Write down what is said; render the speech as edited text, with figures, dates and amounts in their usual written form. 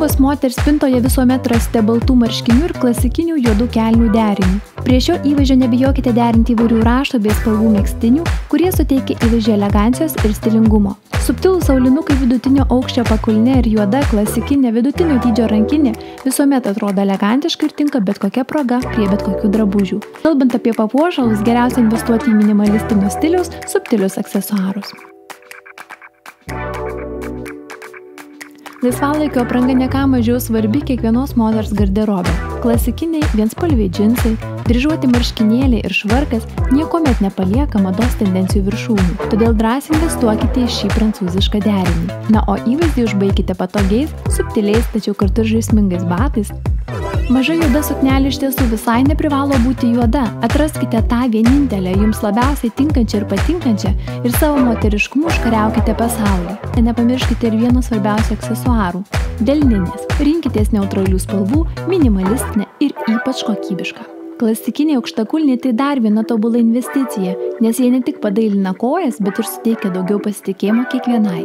Prabangos moters spintoje visuomet rasite baltų marškinių ir klasikinių juodų kelnių derinį. Prie šio įvaizdžio nebijokite derinti įvairių raštų bei spalvų megztinių, kurie suteikia įvaizdžio elegancijos ir stilingumo. Subtilūs aulinukai vidutinio aukščio pakulnė ir juoda klasikinė vidutinio dydžio rankinė visuomet atrodo elegantiškai ir tinka bet kokia proga prie bet kokių drabužių. Kalbant apie papuošalus, geriausia investuoti į minimalistinio stiliaus subtilius aksesuarus. Laisvalaikio apranga ne ką mažiau svarbi kiekvienos moters garderobe. Klasikiniai vienspalviai džinsai, dryžuoti marškinėliai ir švarkas niekuomet nepalieka mados tendencijų viršūnių, todėl drąsiai investuokite į šį prancūzišką derinį. Na, o įvaizdį užbaikite patogiais, subtiliais, tačiau kartu žaismingais batais. Maža juoda suknelė iš tiesų visai neprivalo būti juoda. Atraskite tą vienintelę, jums labiausiai tinkančią ir patinkančią ir savo moteriškumu užkariaukite pasaulį. Nepamirškite ir vieno svarbiausio aksesuarų – delninės. Rinkitės neutralių spalvų, minimalistinę ir ypač kokybišką. Klasikiniai aukštakulniai tai dar viena tobula investicija, nes jie ne tik padailina kojas, bet ir suteikia daugiau pasitikėjimo kiekvienai.